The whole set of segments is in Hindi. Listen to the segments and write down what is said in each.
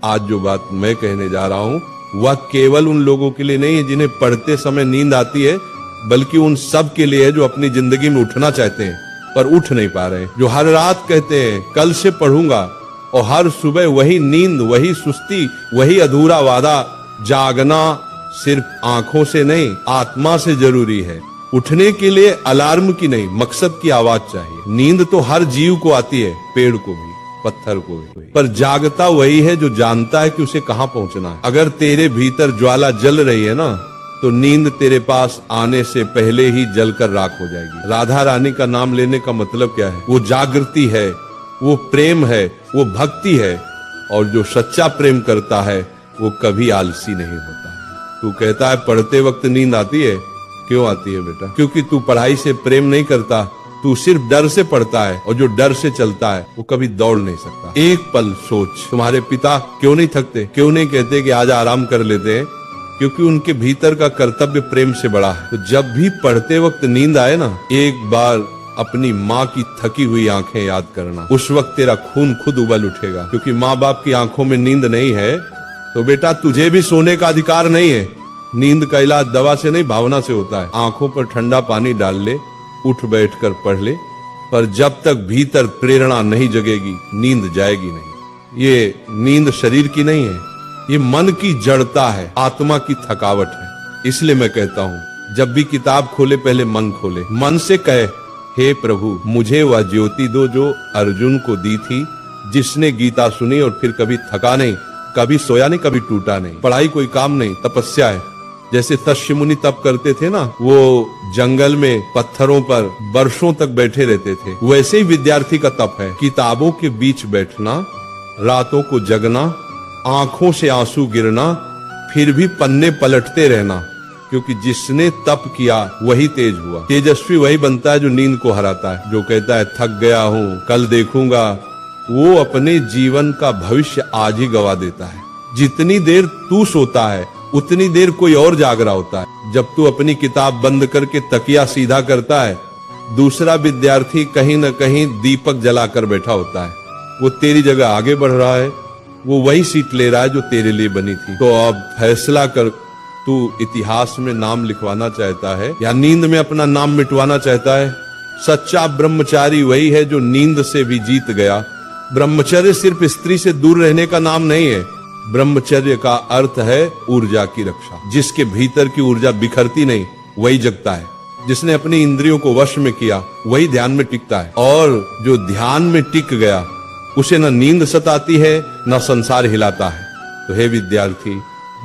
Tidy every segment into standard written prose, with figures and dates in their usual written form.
आज जो बात मैं कहने जा रहा हूँ वह केवल उन लोगों के लिए नहीं है जिन्हें पढ़ते समय नींद आती है, बल्कि उन सब के लिए है जो अपनी जिंदगी में उठना चाहते हैं पर उठ नहीं पा रहे, जो हर रात कहते हैं कल से पढ़ूंगा, और हर सुबह वही नींद, वही सुस्ती, वही अधूरा वादा। जागना सिर्फ आंखों से नहीं, आत्मा से जरूरी है। उठने के लिए अलार्म की नहीं, मकसद की आवाज चाहिए। नींद तो हर जीव को आती है, पेड़ को भी, पत्थर को भी, पर जागता वही है जो जानता है कि उसे कहां पहुंचना है। अगर तेरे भीतर ज्वाला जल रही है ना, तो नींद तेरे पास आने से पहले ही जलकर राख हो जाएगी। राधा रानी का नाम लेने का मतलब क्या है? वो जागृति है, वो प्रेम है, वो भक्ति है, और जो सच्चा प्रेम करता है वो कभी आलसी नहीं होता। तू कहता है पढ़ते वक्त नींद आती है, क्यों आती है बेटा? क्योंकि तू पढ़ाई से प्रेम नहीं करता, तू सिर्फ डर से पढ़ता है, और जो डर से चलता है वो कभी दौड़ नहीं सकता। एक पल सोच, तुम्हारे पिता क्यों नहीं थकते? क्यों नहीं कहते कि आज आराम कर लेते हैं? क्योंकि उनके भीतर का कर्तव्य प्रेम से बड़ा है। तो जब भी पढ़ते वक्त नींद आए ना, एक बार अपनी माँ की थकी हुई आंखें याद करना। उस वक्त तेरा खून खुद उबल उठेगा, क्योंकि माँ बाप की आंखों में नींद नहीं है तो बेटा तुझे भी सोने का अधिकार नहीं है। नींद का इलाज दवा से नहीं, भावना से होता है। आंखों पर ठंडा पानी डाल ले, उठ बैठकर पढ़ ले, पर जब तक भीतर प्रेरणा नहीं जगेगी नींद जाएगी नहीं। ये नींद शरीर की नहीं है, ये मन की जड़ता है, आत्मा की थकावट है। इसलिए मैं कहता हूँ जब भी किताब खोले पहले मन खोले, मन से कहे हे प्रभु मुझे वह ज्योति दो जो अर्जुन को दी थी, जिसने गीता सुनी और फिर कभी थका नहीं, कभी सोया नहीं, कभी टूटा नहीं। पढ़ाई कोई काम नहीं, तपस्या है। जैसे तस्य मुनि तप करते थे ना, वो जंगल में पत्थरों पर वर्षों तक बैठे रहते थे, वैसे ही विद्यार्थी का तप है। किताबों के बीच बैठना, रातों को जगना, आंखों से आंसू गिरना, फिर भी पन्ने पलटते रहना, क्योंकि जिसने तप किया वही तेज हुआ। तेजस्वी वही बनता है जो नींद को हराता है। जो कहता है थक गया हूँ, कल देखूंगा, वो अपने जीवन का भविष्य आज ही गवा देता है। जितनी देर तू सोता है उतनी देर कोई और जाग रहा होता है। जब तू अपनी किताब बंद करके तकिया सीधा करता है, दूसरा विद्यार्थी कहीं न कहीं दीपक जलाकर बैठा होता है। वो तेरी जगह आगे बढ़ रहा है, वो वही सीट ले रहा है जो तेरे लिए बनी थी। तो अब फैसला कर, तू इतिहास में नाम लिखवाना चाहता है या नींद में अपना नाम मिटवाना चाहता है? सच्चा ब्रह्मचारी वही है जो नींद से भी जीत गया। ब्रह्मचर्य सिर्फ स्त्री से दूर रहने का नाम नहीं है। ब्रह्मचर्य का अर्थ है ऊर्जा की रक्षा। जिसके भीतर की ऊर्जा बिखरती नहीं वही जगता है। जिसने अपनी इंद्रियों को वश में किया वही ध्यान में टिकता है, और जो ध्यान में टिक गया उसे न नींद सताती है न संसार हिलाता है। तो हे विद्यार्थी,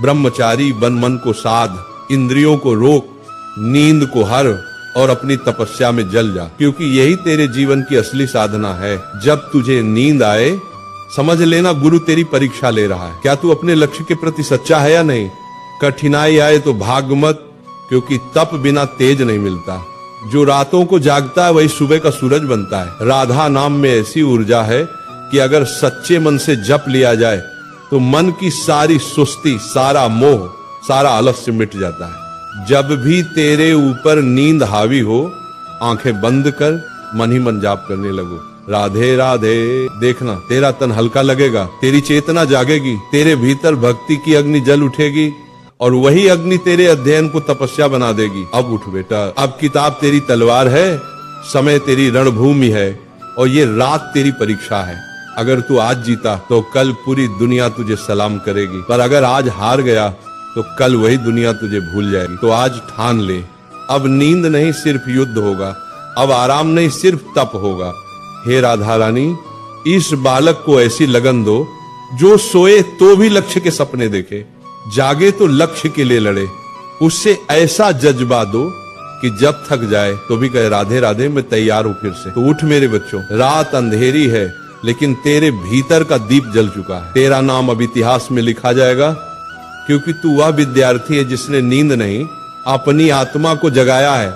ब्रह्मचारी बन, मन को साध, इंद्रियों को रोक, नींद को हर, और अपनी तपस्या में जल जा, क्योंकि यही तेरे जीवन की असली साधना है। जब तुझे नींद आए समझ लेना गुरु तेरी परीक्षा ले रहा है। क्या तू अपने लक्ष्य के प्रति सच्चा है या नहीं? कठिनाई आए तो भाग मत, क्योंकि तप बिना तेज नहीं मिलता। जो रातों को जागता है वही सुबह का सूरज बनता है। राधा नाम में ऐसी ऊर्जा है कि अगर सच्चे मन से जप लिया जाए तो मन की सारी सुस्ती, सारा मोह, सारा आलस्य मिट जाता है। जब भी तेरे ऊपर नींद हावी हो, आंखें बंद कर, मन ही मन जाप करने लगो, राधे राधे। देखना तेरा तन हल्का लगेगा, तेरी चेतना जागेगी, तेरे भीतर भक्ति की अग्नि जल उठेगी, और वही अग्नि तेरे अध्ययन को तपस्या बना देगी। अब उठ बेटा, अब किताब तेरी तलवार है, समय तेरी रणभूमि है, और ये रात तेरी परीक्षा है। अगर तू आज जीता तो कल पूरी दुनिया तुझे सलाम करेगी, पर अगर आज हार गया तो कल वही दुनिया तुझे भूल जाएगी। तो आज ठान ले, अब नींद नहीं सिर्फ युद्ध होगा, अब आराम नहीं सिर्फ तप होगा। हे राधा रानी, इस बालक को ऐसी लगन दो जो सोए तो भी लक्ष्य के सपने देखे, जागे तो लक्ष्य के लिए लड़े। उससे ऐसा जज्बा दो कि जब थक जाए तो भी कहे राधे राधे, मैं तैयार हूं फिर से। तो उठ मेरे बच्चों, रात अंधेरी है लेकिन तेरे भीतर का दीप जल चुका है। तेरा नाम अब इतिहास में लिखा जाएगा, क्योंकि तू वह विद्यार्थी है जिसने नींद नहीं अपनी आत्मा को जगाया है।